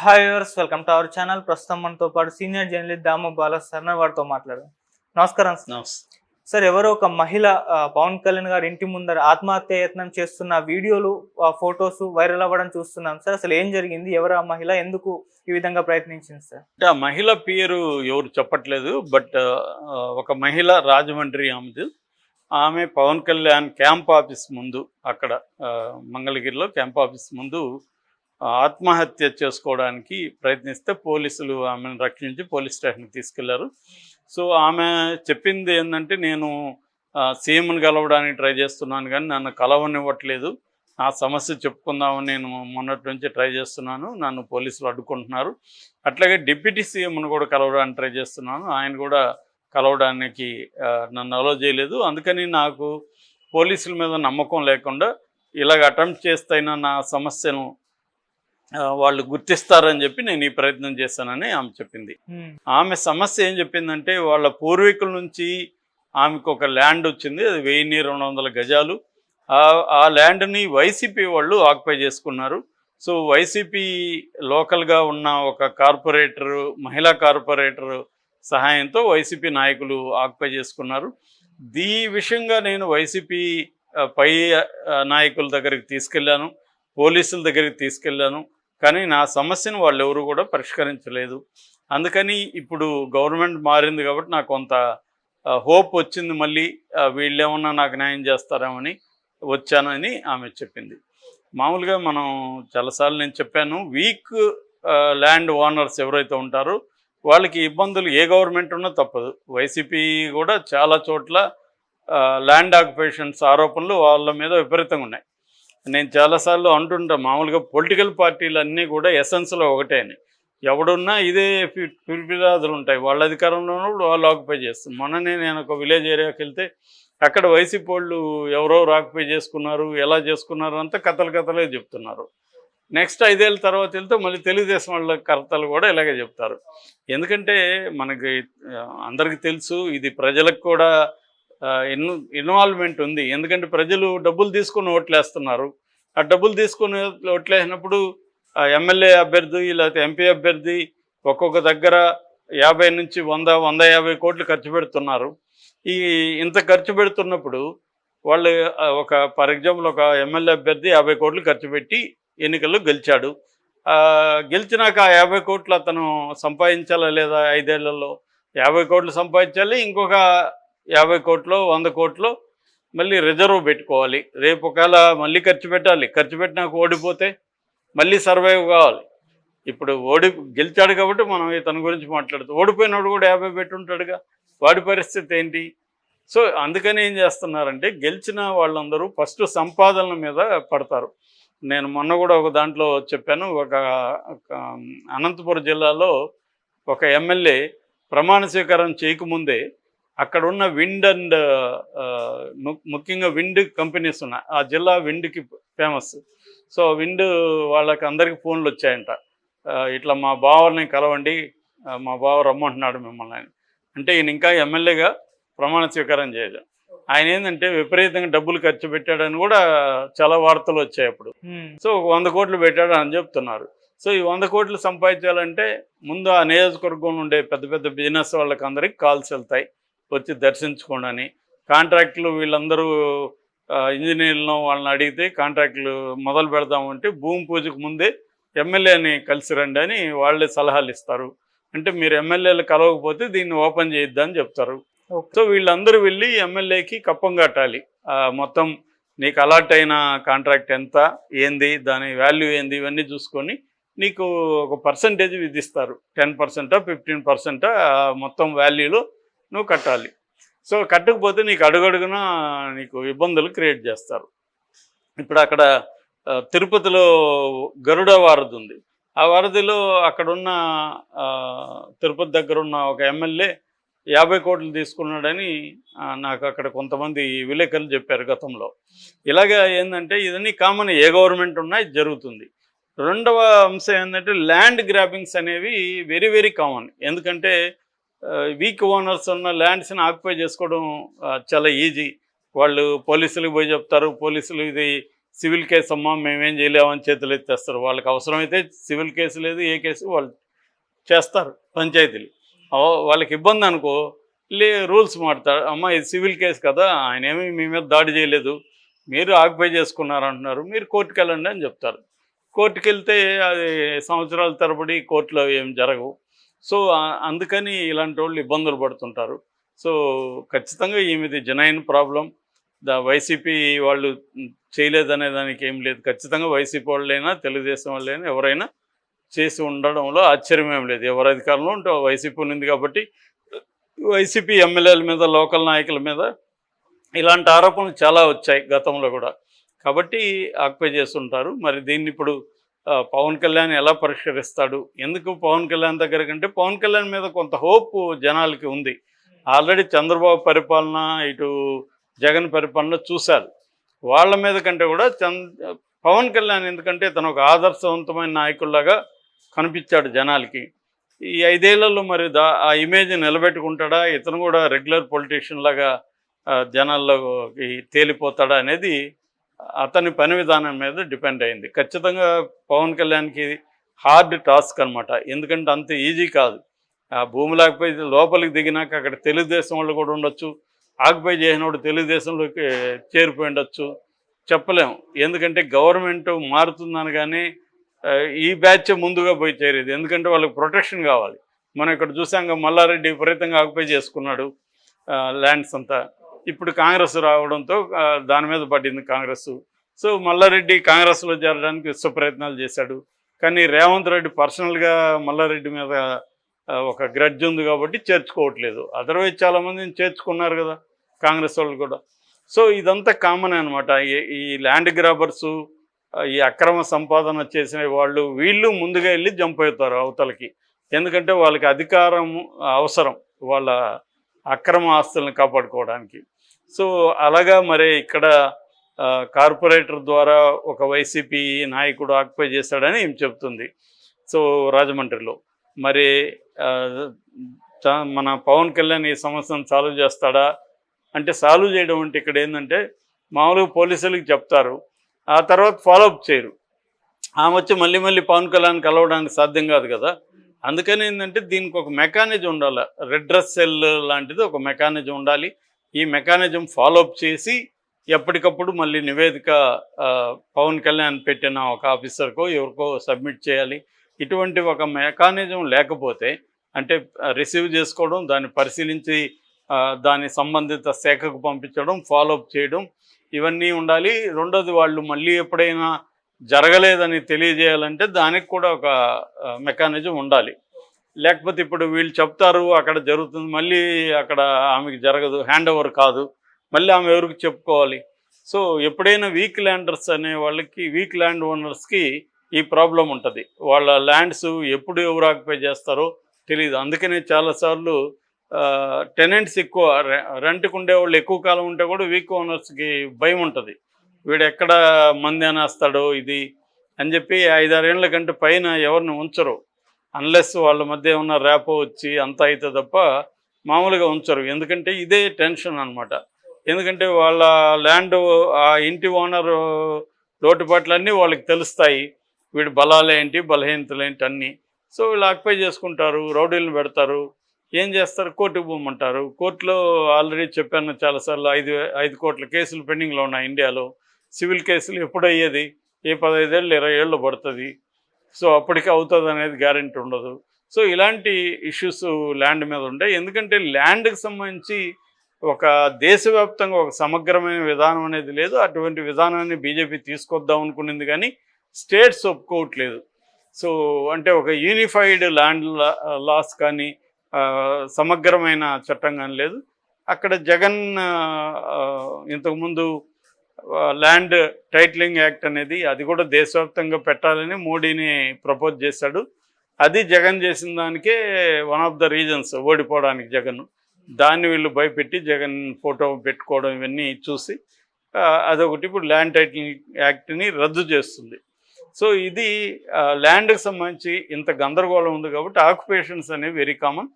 Hi viewers, welcome to our channel. ప్రస్తుతం మనతో పాటు సీనియర్ జర్నలిస్ట్ దాము బాలా సార్ వారితో మాట్లాడారు. నమస్కారం సార్. ఎవరో ఒక మహిళ పవన్ కళ్యాణ్ గారి ఇంటి ముందర ఆత్మహత్య యత్నం చేస్తున్న వీడియోలు, ఫొటోస్ వైరల్ అవ్వడం చూస్తున్నాం సార్. అసలు ఏం జరిగింది? ఎవరు ఆ మహిళ? ఎందుకు ఈ విధంగా ప్రయత్నించింది సార్? అంటే ఆ మహిళ పేరు ఎవరు చెప్పట్లేదు. బట్ ఒక మహిళ రాజమండ్రి ఆమె పవన్ కళ్యాణ్ క్యాంప్ ఆఫీస్ ముందు, అక్కడ మంగళగిరిలో క్యాంప్ ఆఫీస్ ముందు ఆత్మహత్య చేసుకోవడానికి ప్రయత్నిస్తే పోలీసులు ఆమెను రక్షించి పోలీస్ స్టేషన్కి తీసుకెళ్లారు. సో ఆమె చెప్పింది ఏంటంటే, నేను సీఎంను కలవడానికి ట్రై చేస్తున్నాను కానీ నన్ను కలవనివ్వట్లేదు, ఆ సమస్య చెప్పుకుందామని నేను మొన్నటి నుంచి ట్రై చేస్తున్నాను, నన్ను పోలీసులు అడ్డుకుంటున్నారు. అట్లాగే డిప్యూటీ సీఎంను కూడా కలవడానికి ట్రై చేస్తున్నాను, ఆయన కూడా కలవడానికి నన్ను అలో చేయలేదు. అందుకని నాకు పోలీసుల మీద నమ్మకం లేకుండా ఇలాగ అటెంప్ట్ చేస్తైనా నా సమస్యను వాళ్ళు గుర్తిస్తారని చెప్పి నేను ఈ ప్రయత్నం చేశానని ఆమె చెప్పింది. ఆమె సమస్య ఏం చెప్పిందంటే, వాళ్ళ పూర్వీకుల నుంచి ఆమెకు ఒక ల్యాండ్ వచ్చింది, అది 1200 గజాలు. ఆ ల్యాండ్ని వైసీపీ వాళ్ళు ఆక్యుపై చేసుకున్నారు. సో వైసీపీ లోకల్గా ఉన్న ఒక కార్పొరేటరు, మహిళా కార్పొరేటర్ సహాయంతో వైసీపీ నాయకులు ఆక్యుపై చేసుకున్నారు. ఈ విషయంగా నేను వైసీపీ పై నాయకుల దగ్గరికి తీసుకెళ్ళాను, పోలీసుల దగ్గరికి తీసుకెళ్ళాను, కానీ నా సమస్యను వాళ్ళు ఎవరు కూడా పరిష్కరించలేదు. అందుకని ఇప్పుడు గవర్నమెంట్ మారింది కాబట్టి నాకు కొంత హోప్ వచ్చింది, మళ్ళీ వీళ్ళేమన్నా నాకు న్యాయం చేస్తారేమని వచ్చానని ఆమె చెప్పింది. మామూలుగా మనం చాలాసార్లు నేను చెప్పాను, వీక్ ల్యాండ్ ఓనర్స్ ఎవరైతే ఉంటారో వాళ్ళకి ఇబ్బందులు ఏ గవర్నమెంట్ ఉన్నా తప్పదు. వైసీపీ కూడా చాలా చోట్ల ల్యాండ్ ఆక్యుపేషన్స్ ఆరోపణలు వాళ్ళ మీద విపరీతంగా ఉన్నాయి. నేను చాలాసార్లు అంటుంటా, మామూలుగా పొలిటికల్ పార్టీలు అన్నీ కూడా ఎసెన్స్లో ఒకటే అని. ఎవడున్నా ఇదే ఫిర్యాదులు ఉంటాయి, వాళ్ళ అధికారంలో ఉన్నప్పుడు వాళ్ళు ఆక్యుపై చేస్తారు. మొన్ననే నేను ఒక విలేజ్ ఏరియాకి వెళ్తే అక్కడ వైసీపీ వాళ్ళు ఎవరెవరు ఆక్యుపై చేసుకున్నారు, ఎలా చేసుకున్నారు అంతా కథలే చెప్తున్నారు. నెక్స్ట్ 5 ఏళ్ళ తర్వాత వెళ్తే మళ్ళీ తెలుగుదేశం వాళ్ళ కర్తలు కూడా ఇలాగే చెప్తారు. ఎందుకంటే మనకి అందరికీ తెలుసు, ఇది ప్రజలకు కూడా ఇన్వాల్వ్మెంట్ ఉంది. ఎందుకంటే ప్రజలు డబ్బులు తీసుకుని ఓట్లేస్తున్నారు. ఆ డబ్బులు తీసుకుని ఓట్లేసినప్పుడు ఎమ్మెల్యే అభ్యర్థి లేకపోతే ఎంపీ అభ్యర్థి ఒక్కొక్క దగ్గర 50 నుంచి 100-150 కోట్లు ఖర్చు పెడుతున్నారు. ఇంత ఖర్చు పెడుతున్నప్పుడు వాళ్ళు ఫర్ ఎగ్జాంపుల్ ఒక ఎమ్మెల్యే అభ్యర్థి 50 కోట్లు ఖర్చు పెట్టి ఎన్నికల్లో గెలిచాడు. గెలిచినాక ఆ 50 కోట్లు అతను సంపాదించాలా లేదా? 5 ఏళ్లలో 50 కోట్లు సంపాదించాలి, ఇంకొక 50 కోట్లు 100 కోట్లు మళ్ళీ రిజర్వ్ పెట్టుకోవాలి. రేపు ఒకవేళ మళ్ళీ ఖర్చు పెట్టాలి, ఖర్చు పెట్టినాక ఓడిపోతే మళ్ళీ సర్వైవ్ కావాలి. ఇప్పుడు గెలిచాడు కాబట్టి మనం ఇతని గురించి మాట్లాడుతూ, ఓడిపోయినాడు కూడా 50 పెట్టుంటాడుగా, వాడి పరిస్థితి ఏంటి? సో అందుకని ఏం చేస్తున్నారంటే, గెలిచిన వాళ్ళందరూ ఫస్ట్ సంపాదనల మీద పడతారు. నేను మొన్న కూడా ఒక దాంట్లో చెప్పాను, ఒక అనంతపురం జిల్లాలో ఒక ఎమ్మెల్యే ప్రమాణ స్వీకారం చేయకముందే అక్కడ ఉన్న విండ్ అండ్ ముఖ్యంగా విండ్ కంపెనీస్ ఉన్నాయి, ఆ జిల్లా విండ్కి ఫేమస్. సో విండ్ వాళ్ళకి అందరికీ ఫోన్లు వచ్చాయంట, ఇట్లా మా బావని కలవండి, మా బావ రమ్మంటున్నాడు మిమ్మల్ని అని. అంటే ఈయన ఇంకా ఎమ్మెల్యేగా ప్రమాణ స్వీకారం చేయలేదు. ఆయన ఏంటంటే విపరీతంగా డబ్బులు ఖర్చు పెట్టాడని కూడా చాలా వార్తలు వచ్చాయి అప్పుడు. సో 100 కోట్లు పెట్టాడు అని చెప్తున్నారు. సో ఈ 100 కోట్లు సంపాదించాలంటే ముందు ఆ నియోజకవర్గంలో ఉండే పెద్ద పెద్ద బిజినెస్ వాళ్ళకి అందరికీ కాల్స్ వెళ్తాయి, వచ్చి దర్శించుకోండి అని. కాంట్రాక్టులు వీళ్ళందరూ ఇంజనీర్లను వాళ్ళని అడిగితే కాంట్రాక్టులు మొదలు పెడదామంటే భూమి పూజకు ముందే ఎమ్మెల్యేని కలిసి రండి అని వాళ్ళే సలహాలు ఇస్తారు. అంటే మీరు ఎమ్మెల్యేలు కలవకపోతే దీన్ని ఓపెన్ చేయొద్దని చెప్తారు. సో వీళ్ళందరూ వెళ్ళి ఎమ్మెల్యేకి కప్పం కట్టాలి. మొత్తం నీకు అలాట్ అయిన కాంట్రాక్ట్ ఎంత, ఏంది, దాని వాల్యూ ఏంది, ఇవన్నీ చూసుకొని నీకు ఒక పర్సంటేజ్ విధిస్తారు. 10%, 15% మొత్తం వాల్యూలో నువ్వు కట్టాలి. సో కట్టకపోతే నీకు అడుగడుగున నీకు ఇబ్బందులు క్రియేట్ చేస్తారు. ఇప్పుడు అక్కడ తిరుపతిలో గరుడ వారధి ఉంది. ఆ వారధిలో అక్కడున్న తిరుపతి దగ్గర ఉన్న ఒక ఎమ్మెల్యే 50 కోట్లు తీసుకున్నాడని నాకు అక్కడ కొంతమంది విలేకరులు చెప్పారు గతంలో. ఇలాగా ఏంటంటే ఇదన్నీ కామన్, ఏ గవర్నమెంట్ ఉన్నా ఇది జరుగుతుంది. రెండవ అంశం ఏంటంటే, ల్యాండ్ గ్రాబింగ్స్ అనేవి వెరీ వెరీ కామన్. ఎందుకంటే వీక్ ఓనర్స్ ఉన్న ల్యాండ్స్ని ఆక్యుపై చేసుకోవడం చాలా ఈజీ. వాళ్ళు పోలీసులకు పోయి చెప్తారు, పోలీసులు ఇది సివిల్ కేసు అమ్మా మేమేం చేయలేమని చేతులు ఎత్తేస్తారు. వాళ్ళకి అవసరమైతే సివిల్ కేసు లేదు, ఏ కేసు వాళ్ళు చేస్తారు పంచాయతీలు. వాళ్ళకి ఇబ్బంది అనుకో రూల్స్ మారుతారు. అమ్మ ఇది సివిల్ కేసు కదా, ఆయన ఏమి మీ మీద దాడి చేయలేదు, మీరు ఆక్యుపై చేసుకున్నారు అంటున్నారు, మీరు కోర్టుకు వెళ్ళండి అని చెప్తారు. కోర్టుకు వెళ్తే అది సంవత్సరాల తరబడి కోర్టులో ఏం జరగవు. సో అందుకని ఇలాంటి వాళ్ళు ఇబ్బందులు పడుతుంటారు. సో ఖచ్చితంగా ఈమెది జెన్యూన్ ప్రాబ్లం. వైసీపీ వాళ్ళు చేయలేదనే దానికి ఏం లేదు. ఖచ్చితంగా వైసీపీ వాళ్ళైనా తెలుగుదేశం వాళ్ళైనా ఎవరైనా చేసి ఉండడంలో ఆశ్చర్యం ఏం లేదు. ఎవరు అధికారంలో ఉంటే వైసీపీ ఉంది కాబట్టి వైసీపీ ఎమ్మెల్యేల మీద, లోకల్ నాయకుల మీద ఇలాంటి ఆరోపణలు చాలా వచ్చాయి గతంలో కూడా. కాబట్టి ఆక్యుపై చేస్తుంటారు. మరి దీన్ని ఇప్పుడు పవన్ కళ్యాణ్ ఎలా పరిష్కరిస్తాడు? ఎందుకు పవన్ కళ్యాణ్ దగ్గర కంటే పవన్ కళ్యాణ్ మీద కొంత హోప్ జనాలకి ఉంది. ఆల్రెడీ చంద్రబాబు పరిపాలన, ఇటు జగన్ పరిపాలన చూశారు. వాళ్ళ మీద కంటే కూడా పవన్ కళ్యాణ్ ఎందుకంటే తను ఒక ఆదర్శవంతమైన నాయకుల్లాగా కనిపించాడు జనాలకి. ఈ 5 ఏళ్లలో మరి ఆ ఇమేజ్ నిలబెట్టుకుంటాడా, ఇతను కూడా రెగ్యులర్ పొలిటీషియన్ లాగా జనాల్లోకి తేలిపోతాడా అనేది అతని పని విధానం మీద డిపెండ్ అయింది. ఖచ్చితంగా పవన్ కళ్యాణ్కి హార్డ్ టాస్క్ అనమాట. ఎందుకంటే అంత ఈజీ కాదు. ఆ భూమి లేకపోయి లోపలికి దిగినాక అక్కడ తెలుగుదేశం వాళ్ళు కూడా ఉండొచ్చు, ఆక్యుపై చేసినోడు తెలుగుదేశంలోకి చేరిపోయి ఉండొచ్చు, చెప్పలేము. ఎందుకంటే గవర్నమెంట్ మారుతుందనగానే ఈ బ్యాచ్ ముందుగా పోయి చేరేది. ఎందుకంటే వాళ్ళకి ప్రొటెక్షన్ కావాలి. మనం ఇక్కడ చూసాం మల్లారెడ్డి విపరీతంగా ఆక్యుపై చేసుకున్నాడు ల్యాండ్స్ అంతా. ఇప్పుడు కాంగ్రెస్ రావడంతో దాని మీద పడింది కాంగ్రెస్. సో మల్లారెడ్డి కాంగ్రెస్లో చేరడానికి విశ్వ ప్రయత్నాలు చేశాడు. కానీ రేవంత్ రెడ్డి పర్సనల్గా మల్లారెడ్డి మీద ఒక గ్రడ్జ్ ఉంది కాబట్టి చేర్చుకోవట్లేదు. అదర్వైజ్ చాలామందిని చేర్చుకున్నారు కదా కాంగ్రెస్ వాళ్ళు కూడా. సో ఇదంతా కామన్ అనమాట. ఈ ల్యాండ్ గ్రాబర్సు, ఈ అక్రమ సంపాదన చేసిన వాళ్ళు వీళ్ళు ముందుగా వెళ్ళి జంప్ అవుతారు అవతలకి. ఎందుకంటే వాళ్ళకి అధికారం అవసరం వాళ్ళ అక్రమ ఆస్తులను కాపాడుకోవడానికి. సో అలాగా మరి ఇక్కడ కార్పొరేటర్ ద్వారా ఒక వైసీపీ నాయకుడు ఆక్యుపై చేశాడని ఏం చెప్తుంది. సో రాజమండ్రిలో మరి మన పవన్ కళ్యాణ్ ఈ సమస్యను సాల్వ్ చేస్తాడా అంటే, సాల్వ్ చేయడం అంటే ఇక్కడ ఏంటంటే మామూలుగా పోలీసులకు చెప్తారు, ఆ తర్వాత ఫాలోఅప్ చేయరు. ఆమె వచ్చి మళ్ళీ మళ్ళీ పవన్ కళ్యాణ్ కలవడానికి సాధ్యం కాదు కదా. అందుకని ఏంటంటే దీనికి ఒక మెకానిజం ఉండాలి. రెడ్రెస్ సెల్ లాంటిది ఒక మెకానిజం ఉండాలి. ఈ మెకానిజం ఫాలోఅప్ చేసి ఎప్పటికప్పుడు మళ్ళీ నివేదిక పవన్ కళ్యాణ్ పెట్టిన ఒక ఆఫీసర్కో ఎవరికో సబ్మిట్ చేయాలి. ఇటువంటి ఒక మెకానిజం లేకపోతే అంటే రిసీవ్ చేసుకోవడం, దాన్ని పరిశీలించి దాని సంబంధిత శాఖకు పంపించడం, ఫాలోఅప్ చేయడం ఇవన్నీ ఉండాలి. రెండోది వాళ్ళు మళ్ళీ ఎప్పుడైనా జరగలేదని తెలియజేయాలంటే దానికి కూడా ఒక మెకానిజం ఉండాలి. లేకపోతే ఇప్పుడు వీళ్ళు చెప్తారు అక్కడ జరుగుతుంది, మళ్ళీ అక్కడ ఆమెకి జరగదు, హ్యాండ్ ఓవర్ కాదు, మళ్ళీ ఆమె ఎవరికి చెప్పుకోవాలి. సో ఎప్పుడైనా వీక్ ల్యాండర్స్ అనే వాళ్ళకి, వీక్ ల్యాండ్ ఓనర్స్కి ఈ ప్రాబ్లం ఉంటుంది. వాళ్ళ ల్యాండ్స్ ఎప్పుడు ఎవరు ఆక్యుపై చేస్తారో తెలియదు. అందుకనే చాలాసార్లు టెనెంట్స్ ఎక్కువ, రెంట్కి ఉండేవాళ్ళు ఎక్కువ కాలం ఉంటే కూడా వీక్ ఓనర్స్కి భయం ఉంటుంది, వీడు ఎక్కడ మంది అనేస్తాడో ఇది అని చెప్పి 5-6 ఏళ్ల కంటే పైన ఎవరిని ఉంచరు. అన్లెస్ వాళ్ళ మధ్య ఉన్న ర్యాపో వచ్చి అంతా అయితే తప్ప మామూలుగా ఉంచరు. ఎందుకంటే ఇదే టెన్షన్ అనమాట. ఎందుకంటే వాళ్ళ ల్యాండ్, ఆ ఇంటి ఓనర్ లోటుపాట్లన్నీ వాళ్ళకి తెలుస్తాయి, వీడి బలాలేంటి బలహీనతలేంటి అన్నీ. సో వీళ్ళు ఆక్యుపై చేసుకుంటారు, రౌడీలను పెడతారు, ఏం చేస్తారు, కోర్టుకు పోమంటారు. కోర్టులో ఆల్రెడీ చెప్పాను చాలాసార్లు, 5 కోట్ల కేసులు పెండింగ్లో ఉన్నాయి ఇండియాలో. సివిల్ కేసులు ఎప్పుడు అయ్యేది, ఏ 15 ఏళ్ళు 20 ఏళ్ళు పడుతుంది. సో అప్పటికి అవుతుంది అనేది గ్యారెంటీ ఉండదు. సో ఇలాంటి ఇష్యూస్ ల్యాండ్ మీద ఉంటాయి. ఎందుకంటే ల్యాండ్కి సంబంధించి ఒక దేశవ్యాప్తంగా ఒక సమగ్రమైన విధానం అనేది లేదు. అటువంటి విధానాన్ని బీజేపీ తీసుకొద్దాం అనుకునింది కానీ స్టేట్స్ ఒప్పుకోవట్లేదు. సో అంటే ఒక యూనిఫైడ్ ల్యాండ్ లాస్ కానీ సమగ్రమైన చట్టం కానీ లేదు. అక్కడ జగన్ ఇంతకుముందు ల్యాండ్ టైటిలింగ్ యాక్ట్ అనేది అది కూడా దేశవ్యాప్తంగా పెట్టాలని మోడీని ప్రపోజ్ చేశాడు. అది జగన్ చేసిన దానికే వన్ ఆఫ్ ద రీజన్స్ ఓడిపోవడానికి జగన్. దాన్ని వీళ్ళు భయపెట్టి జగన్ ఫోటో పెట్టుకోవడం ఇవన్నీ చూసి అదొకటి ఇప్పుడు ల్యాండ్ టైటిలింగ్ యాక్ట్ని రద్దు చేస్తుంది. సో ఇది ల్యాండ్కి సంబంధించి ఇంత గందరగోళం ఉంది కాబట్టి ఆక్యుపేషన్స్ అనేవి వెరీ కామన్.